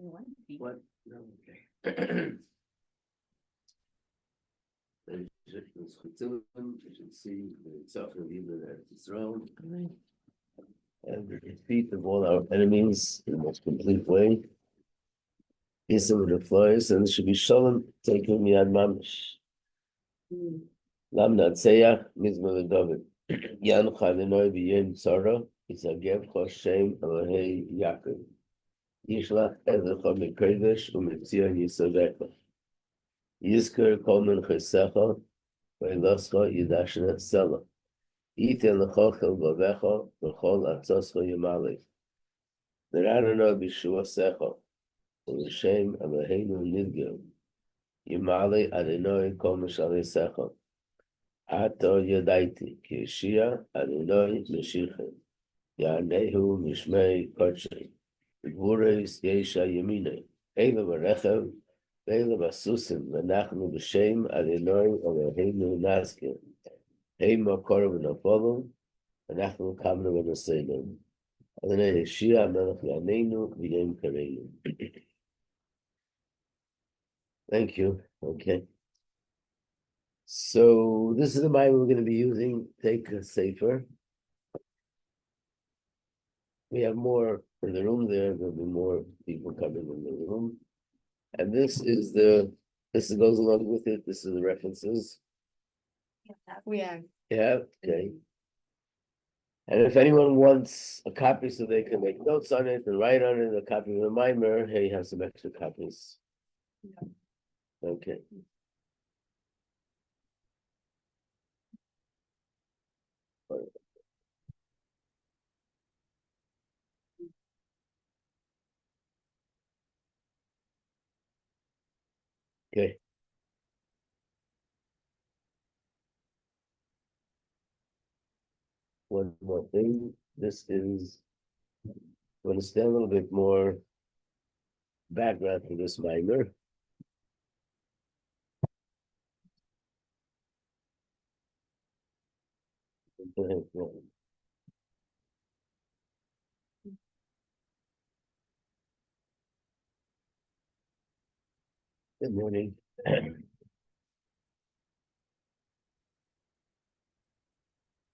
What? No, okay. You should see itself in Israel and defeat of all our enemies in the most complete way. Peace with the flies, and it should be shalom taken miyad mamish. Lam natseach mizmor David. Yan chalenoi b'yem tzara yisagev Hashem Elohei Yaakov. Yishlach ezecha mikodesh u'mitzion yisavecha. Yizker kol men chesecha v'eloscha yidashna sela. Yitin lecha chel vavecha v'chol atzoscha yamale. V'radana b'shuasecha v'l'shem Eloheinu nidgel. Yamale Adonai kol mishalesecha. Ato yadaiti ki Yeshia Adonai Meshichem. Yanehu mishmei kodshay. Gvureis Yesha Yemine. Eila v'rechev. Ve'ela basusim v'nachnu b'shem Adonai Eloheinu nazke. Hey makor v'nafolu v'nachnu kamnu v'naseinu. Adonai Yeshia melech yaneinu v'yem kareinu. Thank you. Okay. So this is the mind we're going to be using. Take a safer. We have more in the room there. There'll be more people coming in the room. And this goes along with it. This is the references. We have. Yeah, okay. And if anyone wants a copy so they can make notes on it and write on it, a copy of the mimer, hey, you have some extra copies. Yeah. Okay. Okay. One more thing. This is to understand a little bit more background to this mimer. Good morning.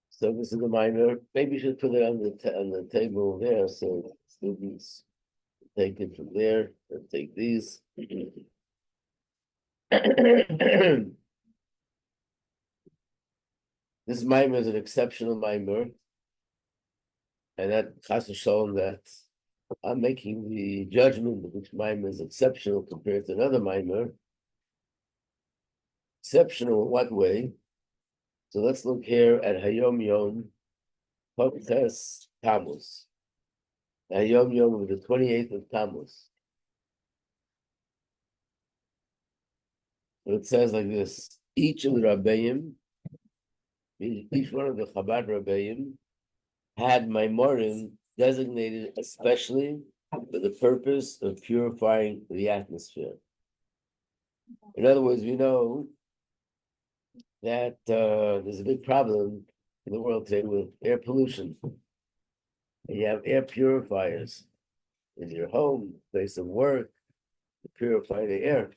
So this is the mimer. Maybe you should put it on the table there so students take it from there and take these. This mimer is an exceptional mimer, and that has to show that I'm making the judgment of which mimer is exceptional compared to another mimer. Exceptional in what way? So let's look here at Hayom Yom Ches Tammuz. Hayom Yom of the 28th of Tammuz. So it says like this: each of the Rabbeim, each one of the Chabad Rabbeim, had Maimorim designated especially for the purpose of purifying the atmosphere. In other words, we know that there's a big problem in the world today with air pollution. And you have air purifiers in your home, place of work, to purify the air.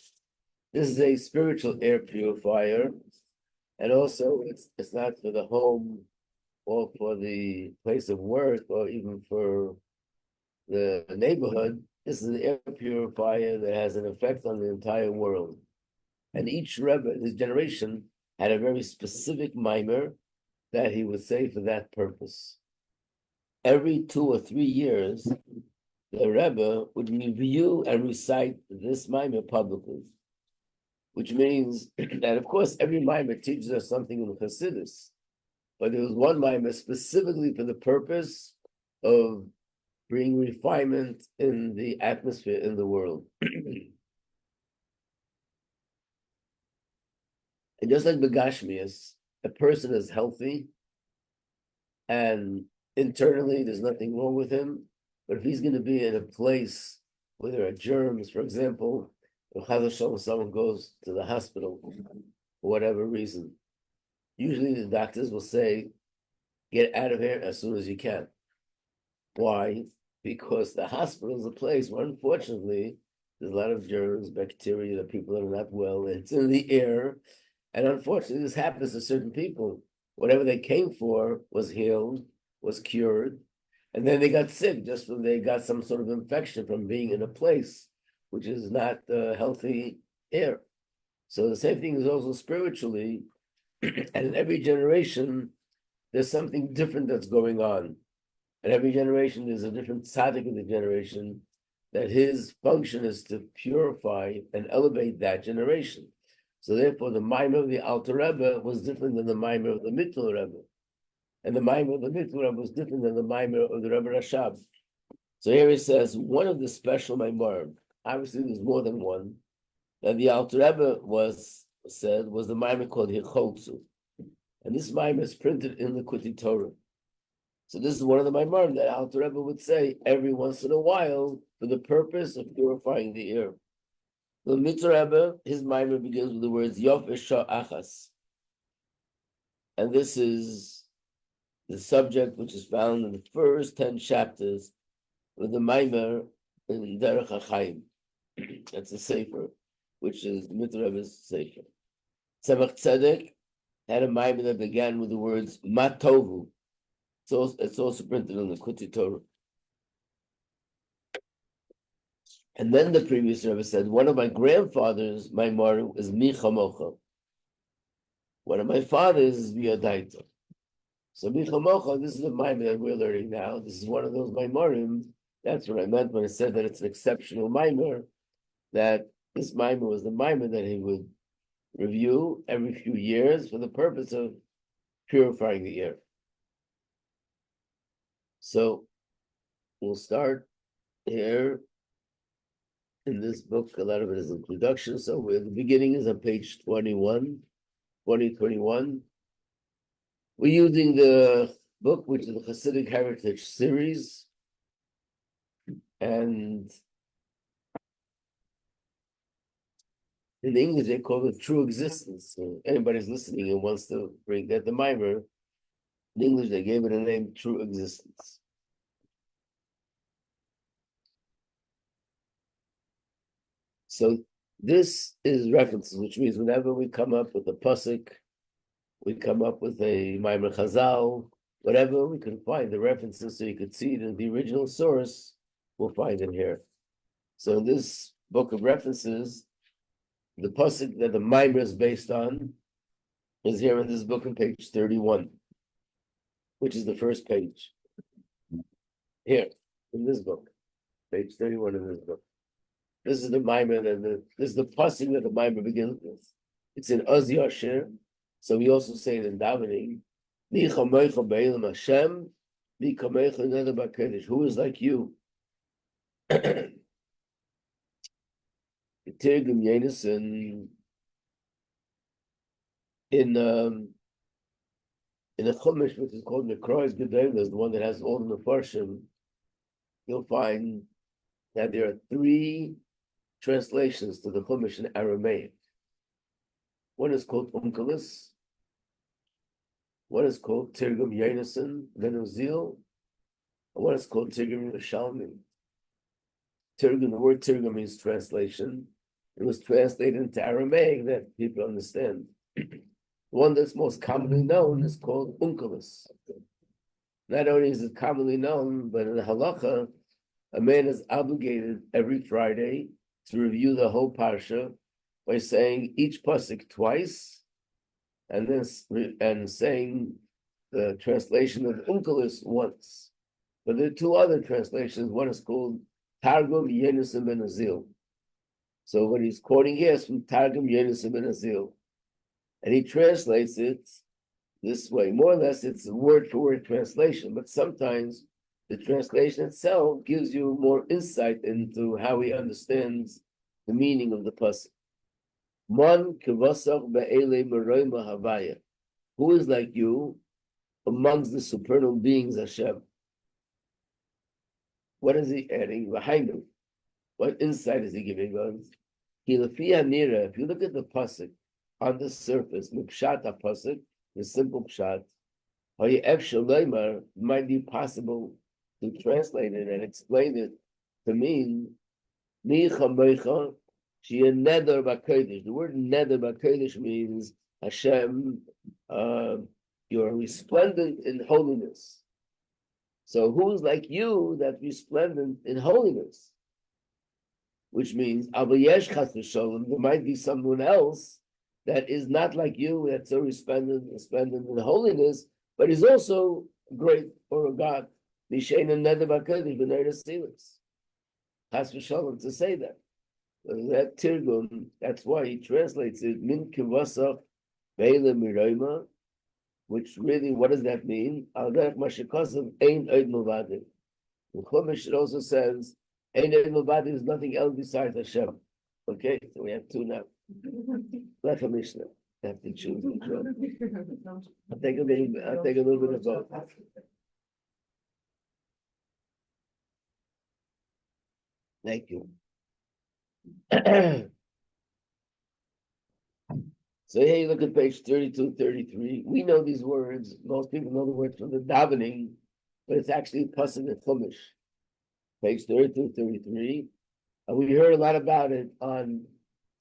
This is a spiritual air purifier, and also it's not for the home or for the place of work or even for the neighborhood. This is an air purifier that has an effect on the entire world. And each Rebbe, this generation, had a very specific mimer that he would say for that purpose. Every 2 or 3 years, the Rebbe would review and recite this mimer publicly, which means that, of course, every mimer teaches us something in Chassidus, but there was one mimer specifically for the purpose of bringing refinement in the atmosphere in the world. And just like Begashmias, a person is healthy and internally there's nothing wrong with him, but if he's going to be in a place where there are germs, for example, if someone goes to the hospital for whatever reason, usually the doctors will say, get out of here as soon as you can. Why? because the hospital is a place where, unfortunately, there's a lot of germs, bacteria, that people are not well. It's in the air. And unfortunately, this happens to certain people. Whatever they came for was healed, was cured. And then they got sick just when they got some sort of infection from being in a place which is not healthy air. So the same thing is also spiritually. And in every generation, there's something different that's going on. And every generation, there's a different tzaddik in the generation that his function is to purify and elevate that generation. So therefore, the Maimer of the Alter Rebbe was different than the Maimer of the Mittel Rebbe. And the Maimer of the Mittel Rebbe was different than the Maimer of the Rebbe Rashab. So here he says, one of the special Maimer, obviously there's more than one, that the Alter Rebbe was the Maimer called Hicholzu. And this Maimer is printed in the Kuti Torah. So this is one of the Maimer that Alter Rebbe would say every once in a while for the purpose of purifying the air. The Mittel Rebbe, his Maimer begins with the words Yof Esha Achas. And this is the subject which is found in the first 10 chapters of the Maimer in Derech HaChaim. That's a sefer, which is Mittel Rebbe's sefer. Tzemach Tzedek had a Maimer that began with the words Matovu. It's also printed in the Kuti Torah. And then the previous Rebbe said, one of my grandfathers, my Maimer, is Mi Kamocha. One of my fathers is V'yadaita. So Mi Kamocha, this is the Maimer that we're learning now. This is one of those Maimerim. That's what I meant when I said that it's an exceptional Maimer, that this Maimer was the Maimer that he would review every few years for the purpose of purifying the air. So we'll start here in this book. A lot of it is introduction. So the beginning is on page 21. We're using the book, which is the Hasidic Heritage series. And in English, they call it True Existence. So anybody's listening and wants to get the Maimer, in English, they gave it a name, True Existence. So this is references, which means whenever we come up with a pasuk, we come up with a Maimer Chazal, whatever, we can find the references so you could see it in the original source, we'll find it here. So in this book of references, the pasuk that the Maimer is based on is here in this book on page 31, which is the first page. Here, in this book, page 31 in this book. This is the Maimer, this is the pasuk that the Maimer begins with. It's in Oz Yashir, so we also say it in davening. Mi chamecha be'elam Hashem, mi kamecha neder b'kedesh. Who is like you? Tirgum Yenison in a chumash which is called Nekrois Gedolos, the one that has all the Mefarshim, you'll find that there are 3 translations to the chumash in Aramaic. One is called Onkelos, one is called Tirgum Yenison, Ben Uzil, and one is called Tirgum Yerushalmi. Tirgum, the word Tirgum means translation. It was translated into Aramaic that people understand. The one that's most commonly known is called Onkelos. Not only is it commonly known, but in the halacha, a man is obligated every Friday to review the whole parsha by saying each pasuk twice, and then saying the translation of Onkelos once. But there are 2 other translations. One is called Targum Yenison Ben Azil. So what he's quoting here is from Targum Yenison Ben Azil, and he translates it this way. More or less, it's a word-for-word translation, but sometimes the translation itself gives you more insight into how he understands the meaning of the pasuk. Man kivasach be'ele meroi mahavaya. Who is like you amongst the supernal beings, Hashem? What is he adding? V'hainu. What insight is he giving us? If you look at the pasuk on the surface, mipshat pasuk, the simple pshat, it might be possible to translate it and explain it to mean Mi Chamocha Shia Neder B'Kodesh. The word Neder B'Kodesh means Hashem, you are resplendent in holiness. So who's like you that's resplendent in holiness? Which means Avayesh Chas v'Sholem, there might be someone else that is not like you, that's so resplendent in holiness, but is also great or a God. Mishein and Neder B'Kodesh B'Nei Silas. Chas v'Sholem to say that. That Tirgum, that's why he translates it Min Kivasach Ve'ele Miroima, which really, what does that mean? Al derech mashikosav ein oid milvadi. The Chumash it also says ein oid milvadi is nothing else besides Hashem. Okay, so we have two now. Like a Mishnah, I have to choose which one. I'll take a little bit of both. Thank you. So here you look at page 32, 33. We know these words. Most people know the words from the davening, but it's actually pasuk in Chumash. Page 32, 33. And we heard a lot about it on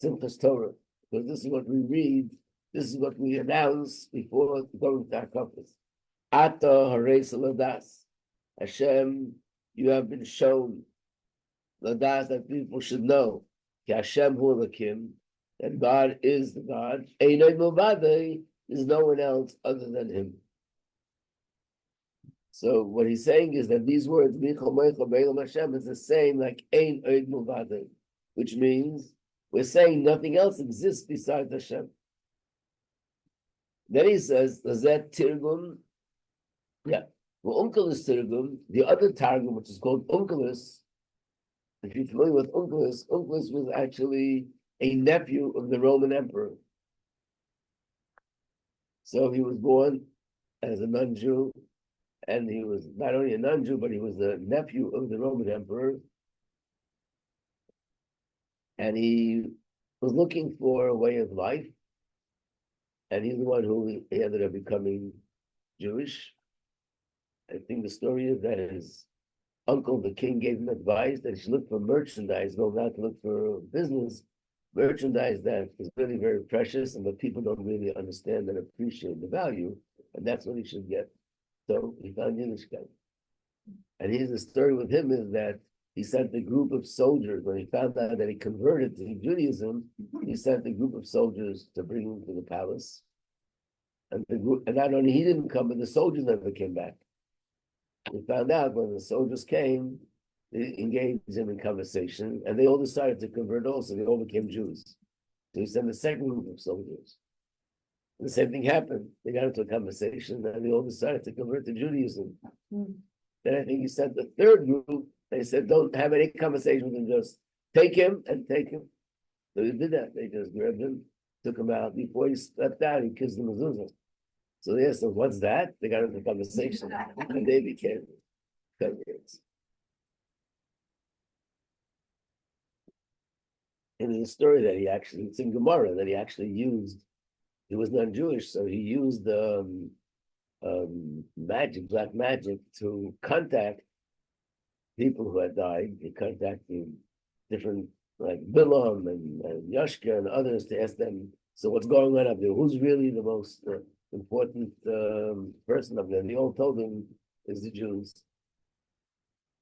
Simchas Torah, because this is what we read, this is what we announce before going to our conference. Ata Hareis Ladas. Hashem, you have been shown Ladas that people should know. Ki Hashem Hu Elokim, that God is the God. Einod Milvadei, is no one else other than Him. So what he's saying is that these words, Hashem, is the same like Ein Oid Milvadei, which means we're saying nothing else exists besides Hashem. Then he says, Lazet Tirgum, yeah, well, Unkelis Tirgum, the other Targum, which is called Unkelis, if you're familiar with Unkelis, Unkelis was actually a nephew of the Roman emperor. So he was born as a non-Jew, and he was not only a non-Jew, but he was a nephew of the Roman emperor. And he was looking for a way of life, and he's the one who ended up becoming Jewish. I think the story is that his uncle, the king, gave him advice that he should look for merchandise, go out to look for business, merchandise that is really very precious and that people don't really understand and appreciate the value, and that's what he should get. So he found Yiddishkeit. And here's the story with him is that he sent a group of soldiers, when he found out that he converted to Judaism, he sent a group of soldiers to bring him to the palace. And the group, and not only he didn't come, but the soldiers never came back. We found out when the soldiers came, they engaged him in conversation, and they all decided to convert also. They all became Jews. So he sent a second group of soldiers. The same thing happened. They got into a conversation, and they all decided to convert to Judaism. Then I think he sent the third group. They said, don't have any conversation with him, just take him and take him. So he did that. They just grabbed him, took him out. Before he stepped out, he kissed the mezuzah. So they asked him, what's that? They got into a conversation, and they became converts. And there's a story that he actually, it's in Gemara, that he actually used, he was non-Jewish, so he used magic, black magic, to contact people who had died. He contacted different, like Bilam and Yashka and others, to ask them, so what's going on up there? Who's really the most important person up there? They all told him is the Jews.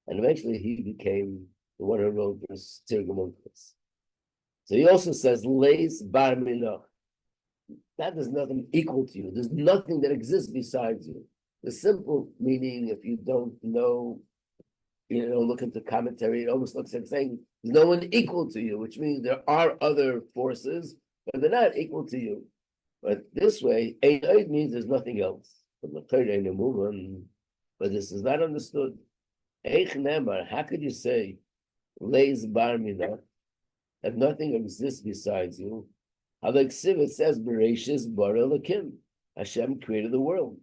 And eventually he became the one who wrote this Tirgum. So he also says, Leis bar milah. That is nothing equal to you. There's nothing that exists besides you. The simple meaning, if you don't know, look into commentary, it almost looks like saying there's no one equal to you, which means there are other forces, but they're not equal to you. But this way, Eid means there's nothing else. But this is not understood. How could you say, Leis bar milah, that nothing exists besides you? It says, Bereshis bara Elokim. Hashem created the world.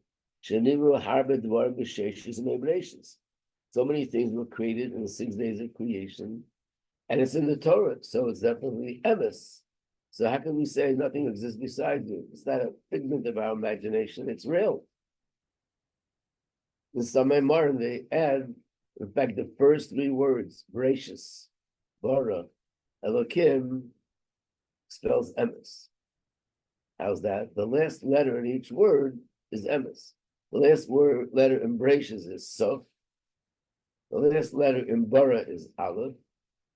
So many things were created in the 6 days of creation, and it's in the Torah, so it's definitely emes. So how can we say nothing exists besides you? It's not a figment of our imagination, it's real. In some Mamar, they add In fact, the first three words, gracious, bara, Elokim, spells emes. How's that? The last letter in each word is emes. The last letter in gracious is sof. The last letter in bara is aleph.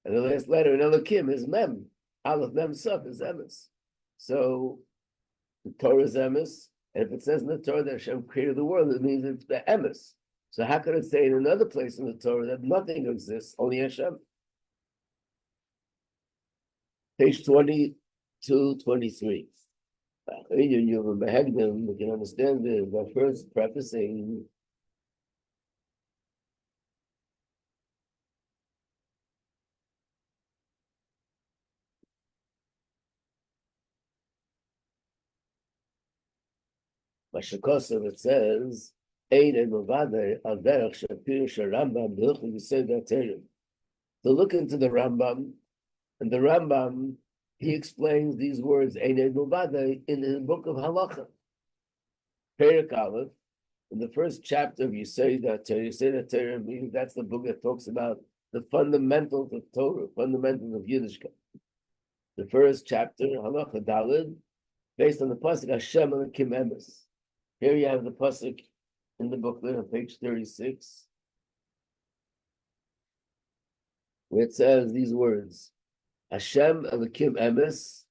And the last letter in Elokim is mem. Aleph, mem, sof is emes. So the Torah is emes. And if it says in the Torah that Hashem created the world, it means it's the emes. So how could it say in another place in the Torah that nothing exists, only Hashem? Page 22, 23. We can understand this by first prefacing Mashakosov. It says, to look into the Rambam, and the Rambam, he explains these words in the book of Halacha. Perek Aleph, in the first chapter of Yisei Torah, means that's the book that talks about the fundamentals of Torah, fundamentals of Yiddishkeit. The first chapter, Halacha Daled, based on the pasuk Hashem Elokim Emes. Here you have the pasuk in the booklet on page 36, where it says these words: Hashem Elokim Emes.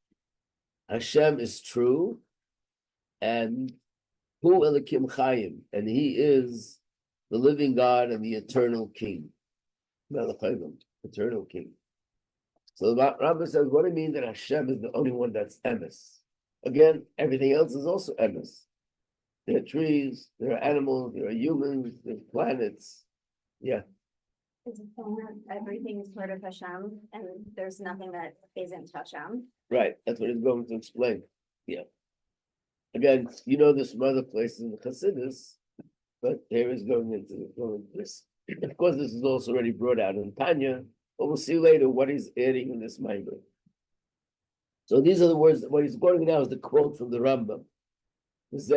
Hashem is true, and Hu Elokim Chayim, and He is the living God and the eternal King, eternal King. So the Rabbi says, what do you mean that Hashem is the only one that's emes? Again, everything else is also emes. There are trees, there are animals, there are humans, there are planets. Yeah. It's everything is part of Hashem, and there's nothing that isn't Hashem. Right, that's what he's going to explain. Yeah. Again, you know this from other places in the Chassidus, but here is going into this. Of course, this is also already brought out in Tanya, but we'll see later what he's adding in this Maimer. So these are the words. What he's quoting now is the quote from the Rambam. This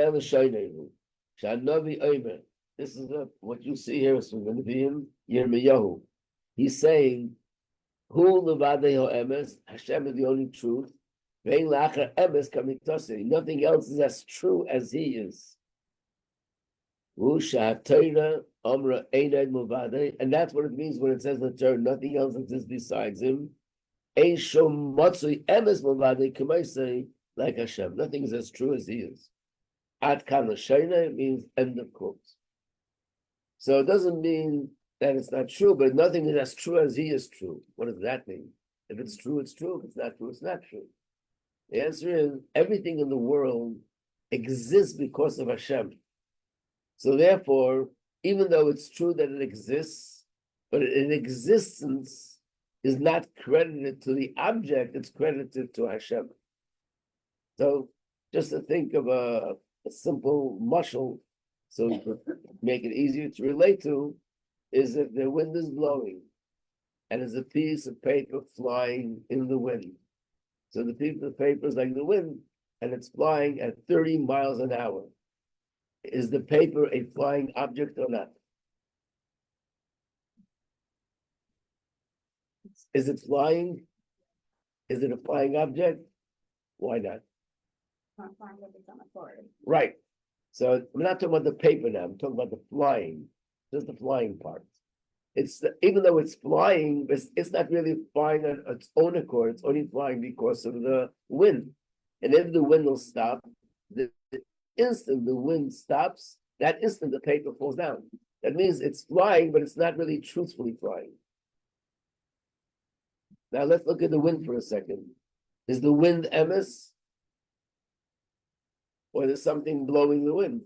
is what you see here is from the Nevi'im, Yirmiyahu. He's saying, "Hu levadeho emes." Hashem is the only truth. Vein la'achar emes kamitosei. Nothing else is as true as He is. Hu sha'atayra amra einad muvadei, and that's what it means when it says in the Torah, nothing else exists besides Him. Ein shom matzui emes muvadei k'maisei, like Hashem. Nothing is as true as He is. Ad kan l'shayna means end of quote. So it doesn't mean that it's not true, but nothing is as true as He is true. What does that mean? If it's true, it's true. If it's not true, it's not true. The answer is everything in the world exists because of Hashem. So therefore, even though it's true that it exists, but its existence is not credited to the object, it's credited to Hashem. So just to think of a simple mashal, so to make it easier to relate to, is that the wind is blowing and there's a piece of paper flying in the wind. So the piece of paper is like the wind and it's flying at 30 miles an hour. Is the paper a flying object or not? Is it flying? Is it a flying object? Why not? Not flying if it's on the floor. Right. So I'm not talking about the paper now. I'm talking about the flying, just the flying part. Even though it's flying, it's not really flying on its own accord. It's only flying because of the wind. And if the wind will stop, the instant the wind stops, that instant the paper falls down. That means it's flying, but it's not really truthfully flying. Now let's look at the wind for a second. Is the wind emes? Or there's something blowing the wind?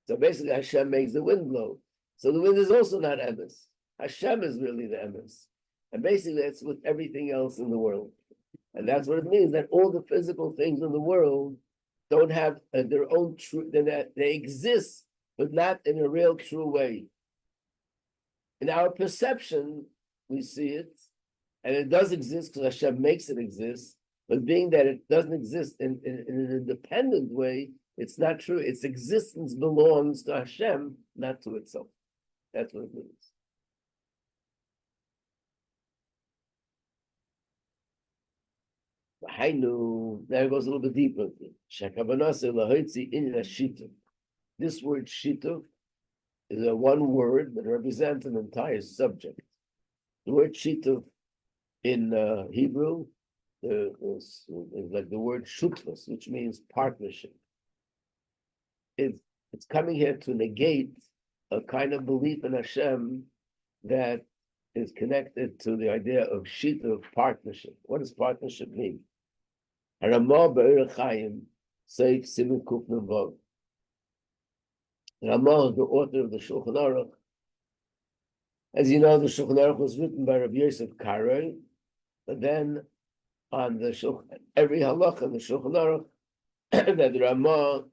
So basically Hashem makes the wind blow. So the wind is also not emes. Hashem is really the emes. And basically that's with everything else in the world. And that's what it means, that all the physical things in the world don't have their own truth, that they exist, but not in a real true way. In our perception, we see it, and it does exist because Hashem makes it exist, but being that it doesn't exist in an independent way, It's not true. Its existence belongs to Hashem, not to itself. That's what it means. Hainu, there goes a little bit deeper. This word shituf is a one word that represents an entire subject. The word shituf in Hebrew is like the word shutfus, which means partnership. It's coming here to negate a kind of belief in Hashem that is connected to the idea of shituf, partnership. What does partnership mean? Ramah Be'er Chaim, Seif Siman Kuf Memvav. Ramah is the author of the Shulchan Aruch. As you know, the Shulchan Aruch was written by Rabbi Yosef Karoi, but then on the Shulchan, every halacha in the Shulchan Aruch that the Ramah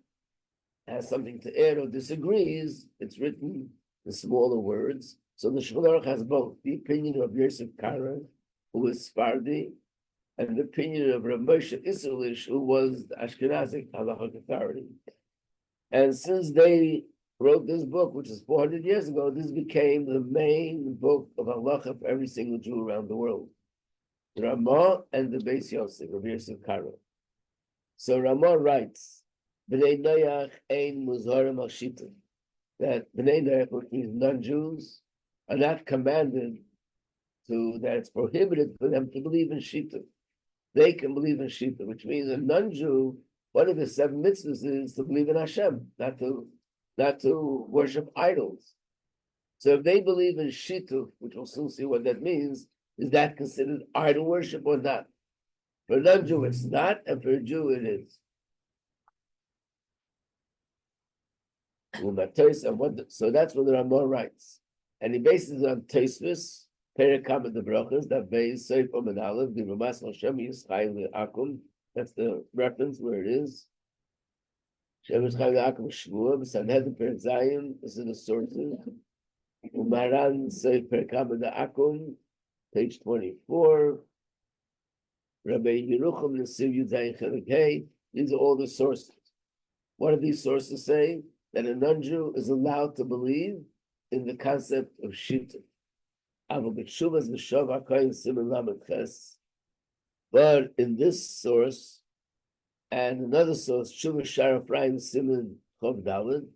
has something to add or disagrees, it's written in smaller words. So the Shulchan Aruch has both the opinion of Yosef Karoi, who was Sfardi, and the opinion of Rav Moshe Isserlish, who was the Ashkenazic halachic authority. And since they wrote this book, which is 400 years ago, this became the main book of halacha for every single Jew around the world. The Ramah and the Beis Yosef, Rav Yosef Karo. So Ramah writes, B'nai Noach ein muzarim al shituf, that B'nai Noach, which means non-Jews, are not commanded to, that it's prohibited for them to believe in shituf. They can believe in shituf, which means a non-Jew, one of the 7 mitzvahs is to believe in Hashem, not to worship idols. So if they believe in shituf, which we'll soon see what that means, is that considered idol worship or not? For a non-Jew, it's not, and for a Jew, it is. So that's what the Ramah writes, and he bases it on Tosfos, Perekam the Brachas, that Beis Seifam and Aleph, the Ramas Hashem Yischai Akum. That's the reference where it is. Shem Yischai Akum Shmuah, B'Sanhedrin Perek Zayin. This is the sources. Umaran Seif Perekam the Akum, page 24. Rabbi Yerucham Nesiv Yud Zayin Chelik Hey. These are all the sources. What do these sources say? That a non-Jew is allowed to believe in the concept of shituf. But in this source and another source, Shuvah Sharaf Ryan Simon Chov Daled,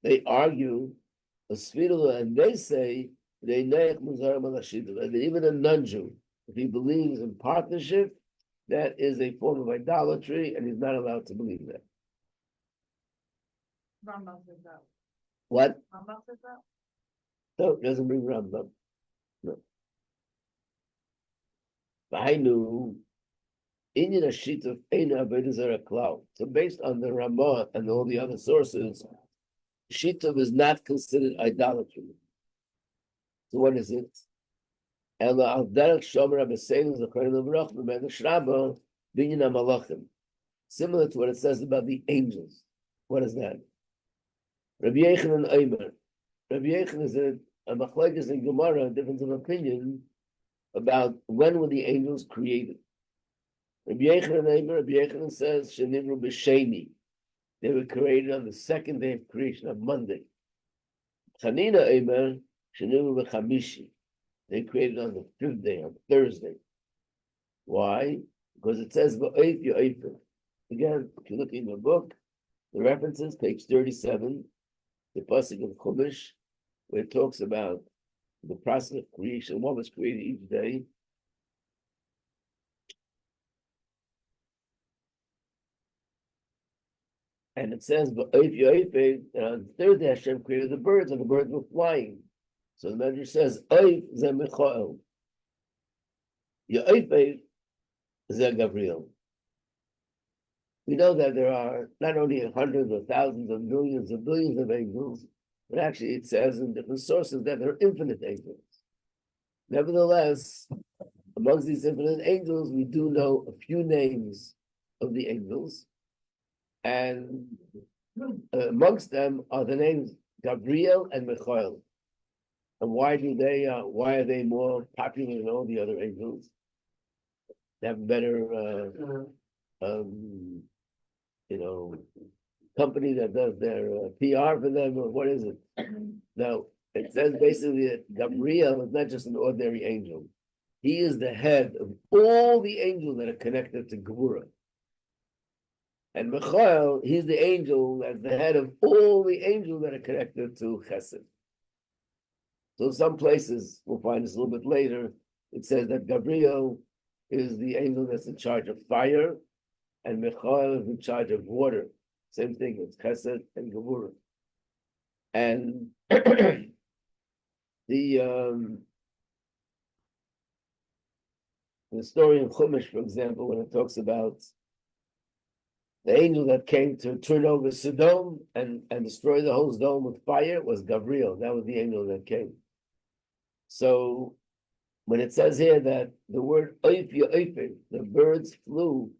they argue and they say that even a non-Jew, if he believes in partnership, that is a form of idolatry, and he's not allowed to believe that. Rambam says that. What? Rambam says that. No, it doesn't bring Rambam. No. V'hainu, inyan hashituf eina avodah zarah klal. So based on the Ramah and all the other sources, shituf is not considered idolatry. So what is it? Ela al derech shomer habeseinu zechrein levrach b'medrash Rabbah binyan hamalachim. Similar to what it says about the angels. What is that? Rabbi Yochanan Omer. Rabbi Yochanan is a machlokes in Gemara, a difference of opinion about when were the angels created. Rabbi Yochanan says, Shenivru b'sheni. They were created on the 2nd day of creation, on Monday. Chanina Omer, Shenivru b'chamishi. They created on the 5th day, on Thursday. Why? Because it says, V'oif yo'ofer. Again, if you look in your book, the references, page 37, the pasuk of Chumash, where it talks about the process of creation, what was created each day. And it says, on the 3rd day Hashem created the birds, and the birds were flying. So the Medrash says, Oif ze Michael. Yo'ofer ze Gabriel. We know that there are not only hundreds of thousands of millions of billions of angels, but actually it says in different sources that there are infinite angels. Nevertheless, amongst these infinite angels, we do know a few names of the angels, and amongst them are the names Gabriel and Michael. And why are they more popular than all the other angels? They have better company that does their PR for them, or what is it? No, it says basically that Gabriel is not just an ordinary angel. He is the head of all the angels that are connected to Gevurah. And Michael, he's the angel that's the head of all the angels that are connected to Chesed. So some places, we'll find this a little bit later, it says that Gabriel is the angel that's in charge of fire, and Michael is in charge of water. Same thing, it's Chesed and Gevurah. And the story in Chumash, for example, when it talks about the angel that came to turn over Sodom and destroy the whole dome with fire was Gabriel. That was the angel that came. So when it says here that the word oif, the birds flew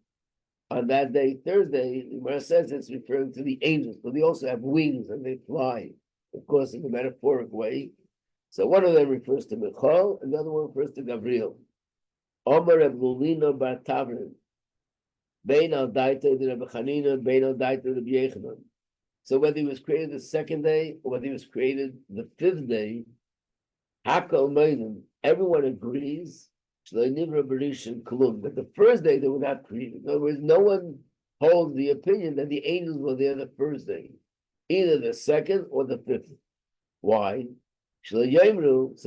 on that day, Thursday, when it says it's referring to the angels, but they also have wings and they fly, of course, in a metaphoric way. So one of them refers to Michal, another one refers to Gabriel. Omer Eblulino Bar Tavrin. Bein al daita de Rebbe Chanina, bein al daita de Rebbe Yechanan. So whether he was created the second day or whether he was created the fifth day, Hakol Meinim, everyone agrees that the first day they were not created. In other words, no one holds the opinion that the angels were there the first day, either the second or the fifth. Why? So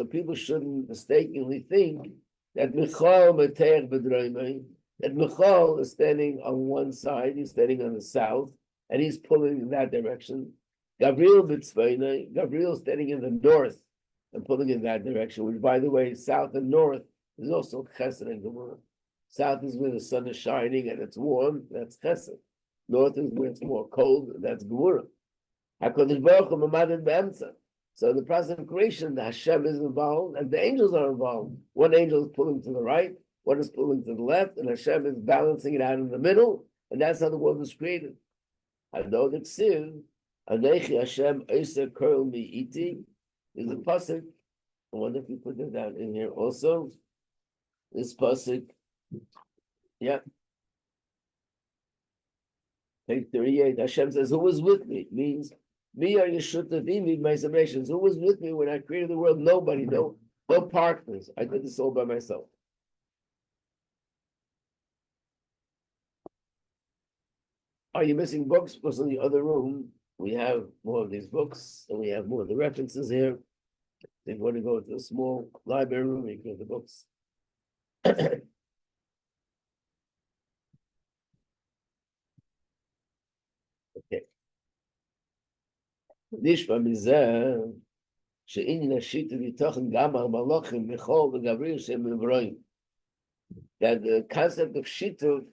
people shouldn't mistakenly think that Michal Mateach B'Dreimei, that Michal is standing on one side, he's standing on the south, and he's pulling in that direction. Gabriel B'Tzveinei, Gabriel is standing in the north and pulling in that direction, which, by the way, south and north is also Chesed and Gevurah. South is where the sun is shining and it's warm, that's Chesed. North is where it's more cold, that's Gevurah. HaKadosh Baruch Hu Mamad Be'emtza. So in the process of creation, the Hashem is involved and the angels are involved. One angel is pulling to the right, one is pulling to the left, and Hashem is balancing it out in the middle, and that's how the world was created. I know that Siv, Anechi Hashem Eisa Kurl Mi'iti, is a pasuk. I wonder if you put that down in here also. This pasuk, yeah. Page 38, Hashem says, who was with me? Means, me are Yeshutavimi, my submissions. Who was with me when I created the world? Nobody, no partners. I did this all by myself. Are you missing books? Because in the other room, we have more of these books, and we have more of the references here. If you want to go to a small library room, you can get the books. Okay. Nishma mizeh she'inyan hashita v'tochen gam ha'malachim Michal v'Gabriel she'em nevroim. That the concept of shita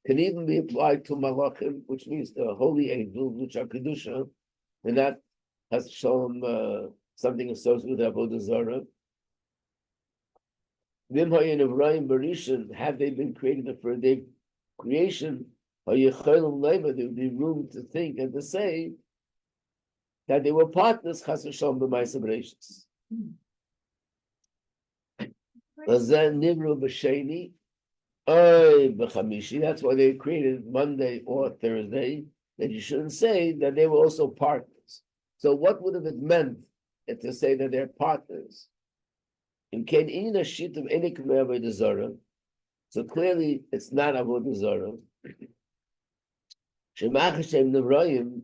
can even be applied to malachim, which means the holy angels, which are kedusha, and that has shown something associated with avodah zarah. Vim hayin nevroim barishan, had they been created for their creation, there would be room to think and to say that they were partners, chas v'shalom, b'ma'aseh bereshis. Lazen nivru b'sheni, oy b'chamishi. That's why they created Monday or Thursday. That you shouldn't say that they were also partners. So what would have it meant to say that they're partners? In Ken in a sheet of any avodah zarah. So clearly it's not avodah zarah. Shemach Hashem Nevrayim,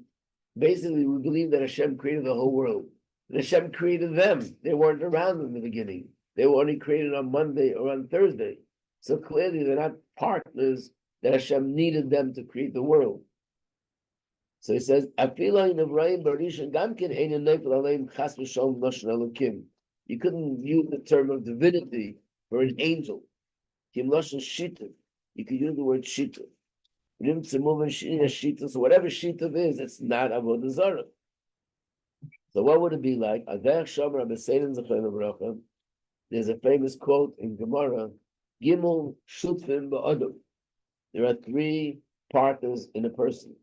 basically we believe that Hashem created the whole world. And Hashem created them. They weren't around in the beginning. They were only created on Monday or on Thursday. So clearly they're not partners that Hashem needed them to create the world. So he says, you couldn't use the term of divinity for an angel. You could use the word shita. So whatever shita is, it's not avodah zarah. So what would it be like? There's a famous quote in Gemara, Gimel Shutfim Ba'adam. There are three partners in a person.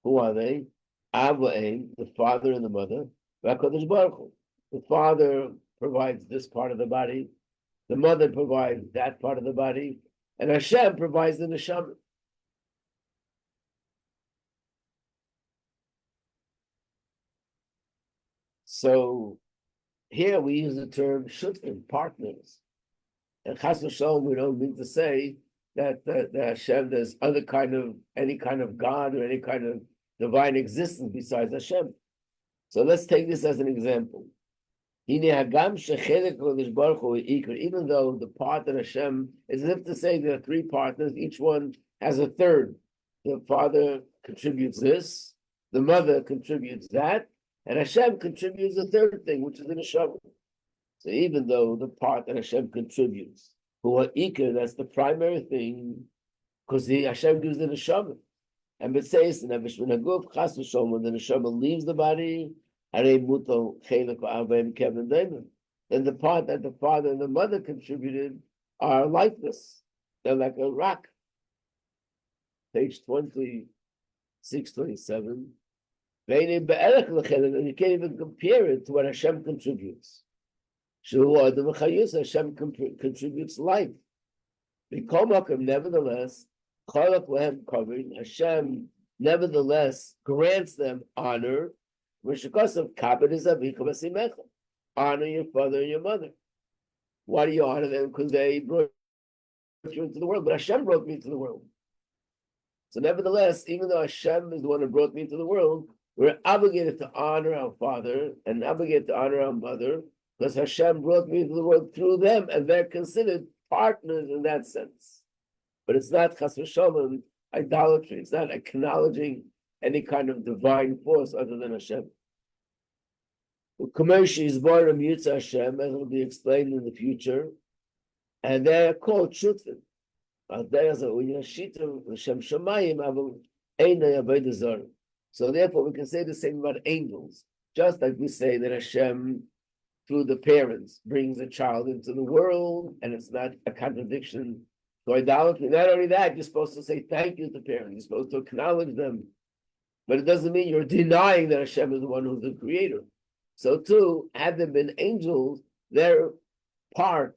Who are they? Av v'em, the father and the mother. VaKadosh Baruch Hu. The father provides this part of the body. The mother provides that part of the body. And Hashem provides the neshama. So here we use the term shutfim, partners. And chas v'sholom, we don't mean to say that Hashem, there's any kind of God or any kind of divine existence besides Hashem. So let's take this as an example. Even though the part that Hashem is as if to say there are three partners, each one has a third. The father contributes this, the mother contributes that, and Hashem contributes a third thing, which is the neshama. So even though the part that Hashem contributes, who are ikar, that's the primary thing, because Hashem gives the neshama. And it says, when the neshama leaves the body, then the part that the father and the mother contributed are lifeless. They're like a rock. Page 26, 27. And you can't even compare it to what Hashem contributes. Hashem contributes life. Nevertheless, Hashem nevertheless grants them honor. Honor your father and your mother. Why do you honor them? Because they brought you into the world, but Hashem brought me into the world. So nevertheless, even though Hashem is the one who brought me into the world, we're obligated to honor our father and obligated to honor our mother, because Hashem brought me into the world through them, and they're considered partners in that sense. But it's not chas v'sholom idolatry. It's not acknowledging any kind of divine force other than Hashem. Kamocha is born of Yitz Hashem, as will be explained in the future, and they are called shutfim. So therefore, we can say the same about angels. Just like we say that Hashem, through the parents, brings a child into the world, and it's not a contradiction to idolatry. Not only that, you're supposed to say thank you to parents. You're supposed to acknowledge them. But it doesn't mean you're denying that Hashem is the one who's the creator. So too, had there been angels, their part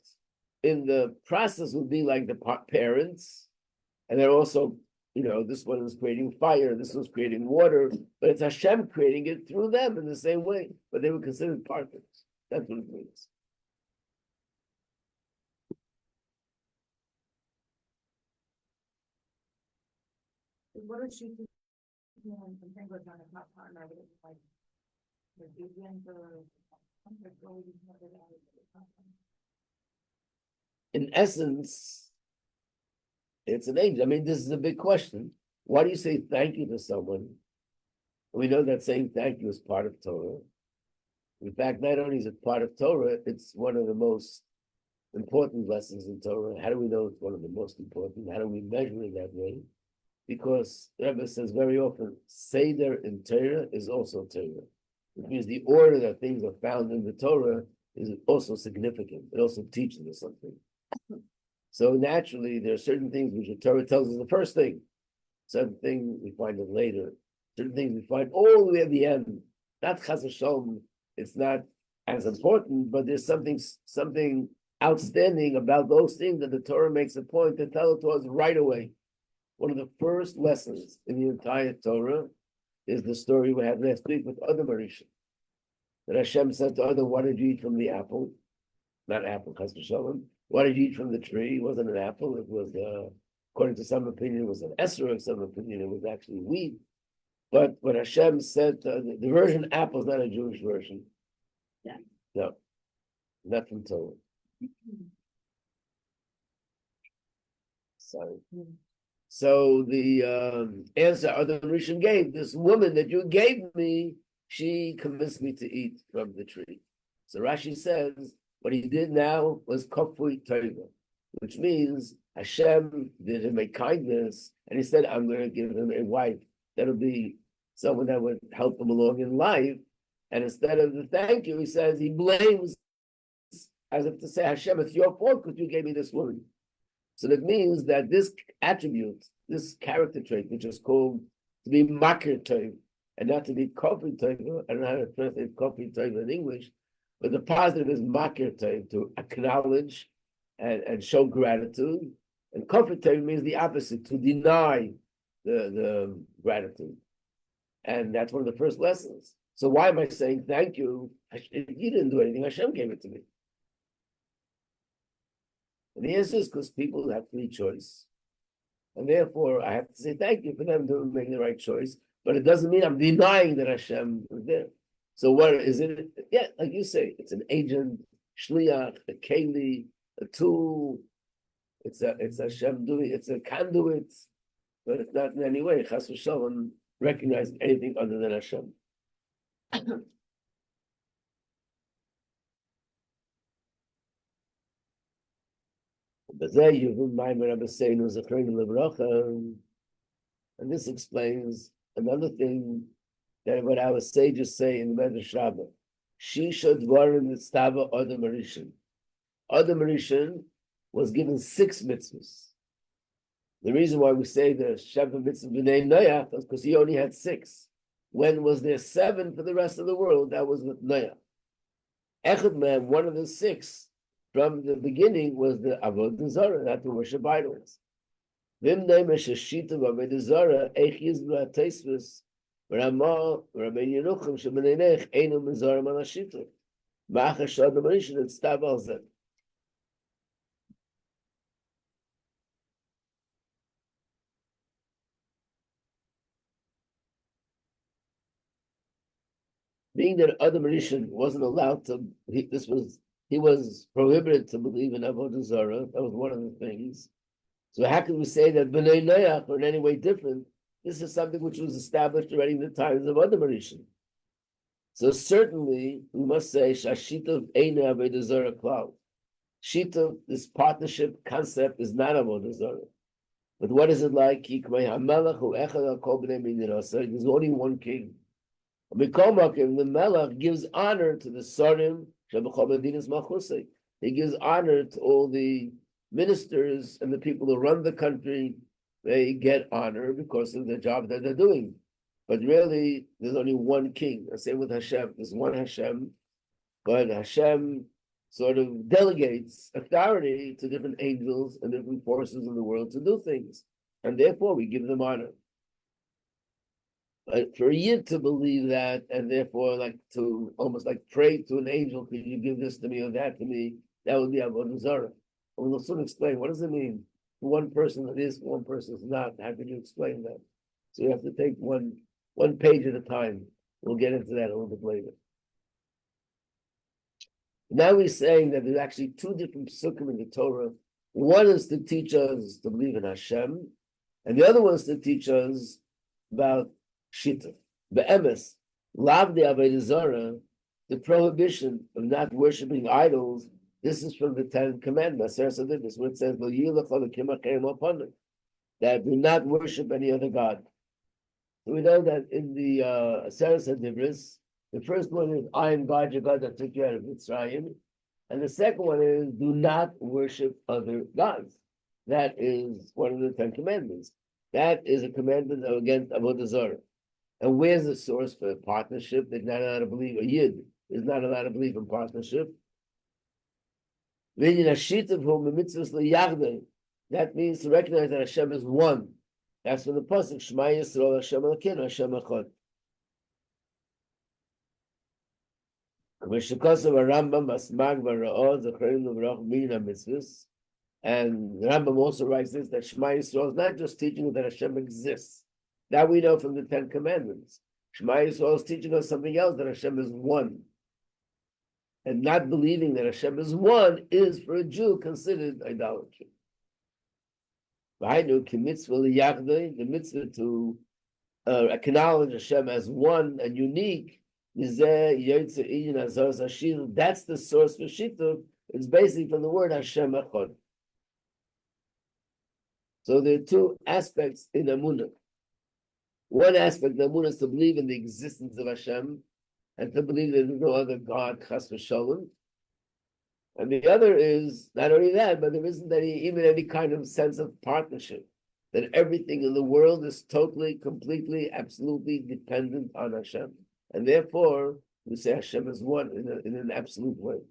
in the process would be like the parents, and they're also, this one is creating fire, this one's creating water, but it's Hashem creating it through them in the same way, but they were considered partners. That's what it means. What is she doing? Something was on a top partner, but it's like the begin for in essence, it's an angel. I mean, this is a big question. Why do you say thank you to someone? We know that saying thank you is part of Torah. In fact, not only is it part of Torah, it's one of the most important lessons in Torah. How do we know it's one of the most important? How do we measure it that way? Because the Rebbe says very often, Seder in Torah is also Torah. Which means the order that things are found in the Torah is also significant. It also teaches us something. So naturally, there are certain things which the Torah tells us the first thing. Certain things we find it later. Certain things we find all the way at the end. Not chas v'sholom, it's not as important, but there's something outstanding about those things that the Torah makes a point to tell it to us right away. One of the first lessons in the entire Torah is the story we had last week with Adam Arisha. That Hashem said to Adam, "Why did you eat from the apple?" Not apple, chas v'sholom. Why did you eat from the tree? It wasn't an apple. It was, according to some opinion, it was an esrog. Some opinion, it was actually wheat. But what Hashem said, the version apple is not a Jewish version. Yeah. No, not from Torah. Sorry. So the answer Adam Rishon gave, this woman that you gave me, she convinced me to eat from the tree. So Rashi says, what he did now was kofui tova, which means Hashem did him a kindness, and he said, I'm going to give him a wife. That'll be someone that would help him along in life. And instead of the thank you, he says, he blames, as if to say, Hashem, it's your fault because you gave me this woman. So that means that this attribute, this character trait, which is called to be makir tov, and not to be kofui tova. I don't know how to translate kofui tova in English, but the positive is makir tov, to acknowledge and show gratitude. And kofui tova means the opposite, to deny the gratitude. And that's one of the first lessons. So why am I saying thank you? You didn't do anything, Hashem gave it to me. And the answer is because people have free choice. And therefore, I have to say thank you for them doing making the right choice. But it doesn't mean I'm denying that Hashem was there. So what is it? Yeah, like you say, it's an agent, shliach, a keli, a tool. It's Hashem doing. It's a conduit, but it's not in any way chas v'shalom recognizing anything other than Hashem. And this explains another thing that what our sages say in the Medrash Rabbah. Shisha dvarim mitzvah Adam Rishon. Adam Rishon was given 6 mitzvahs. The reason why we say the Sheva mitzvah b'nei Noach is because he only had 6. When was there 7 for the rest of the world? That was with Noach. Echad man, one of the 6 from the beginning was the avodah zarah, not to worship idols. Vim neimesh shita avodah zarah eich yizbra teisvus v'ramah v'rabbi Yerucham shebeneinech einu mizarah malashita ma'achash adam rishon et stav al zeh. Being that Adam Rishon wasn't allowed to, he was prohibited to believe in avodah zarah. That was one of the things. So how can we say that B'nai Noach are in any way different? This is something which was established already in the times of Adam Rishon. So certainly we must say Shashita Eina avodah zarah klal. Shita, this partnership concept, is not avodah zarah. But what is it like? There's only one king. The Melech gives honor to the Sarim, he gives honor to all the ministers and the people who run the country. They get honor because of the job that they're doing. But really, there's only one king. The same with Hashem. There's one Hashem, but Hashem sort of delegates authority to different angels and different forces in the world to do things. And therefore, we give them honor. For a yid to believe that, and therefore like to almost like pray to an angel, could you give this to me or that to me? That would be avodah zarah. And we'll soon explain, what does it mean? For one person it is, for one person it's not. How can you explain that? So you have to take one page at a time. We'll get into that a little bit later. Now we're saying that there's actually 2 different psukim in the Torah. One is to teach us to believe in Hashem, and the other one is to teach us about Shita. Be'emes, lav de avodah zarah, the prohibition of not worshiping idols, this is from the 10 Commandments. This is what it says, that do not worship any other God. So we know that in the Aseret Hadibris, the first one is, I am God, your God that took you out of Mitzrayim. And the second one is, do not worship other gods. That is one of the 10 Commandments. That is a commandment against avodah zarah. And where's the source for partnership? They're not allowed to believe, a yid is not allowed to believe in partnership. That means to recognize that Hashem is one. That's from the pasuk, Shema Yisrael Hashem Elokeinu Hashem Echad. And the Rambam also writes this, that Shema Yisrael is not just teaching that Hashem exists. That we know from the 10 Commandments. Shema Yisrael is teaching us something else, that Hashem is one. And not believing that Hashem is one is, for a Jew, considered idolatry. The mitzvah to acknowledge Hashem as one and unique, that's the source for Shittuv. It's basically from the word Hashem Echad. So there are 2 aspects in Amunah. One aspect of Amunah is to believe in the existence of Hashem and to believe there is no other God, chas v'sholem. And the other is, not only that, but there isn't even any kind of sense of partnership, that everything in the world is totally, completely, absolutely dependent on Hashem. And therefore, we say Hashem is one in an absolute way.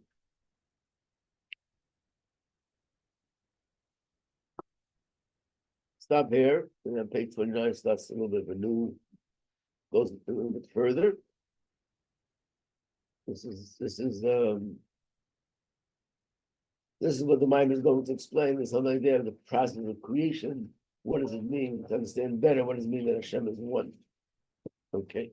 Stop here, and then page 29 starts a little bit of a new, goes a little bit further. This is what the mind is going to explain. There's some idea of the process of creation. What does it mean to understand better? What does it mean that Hashem is one? Okay.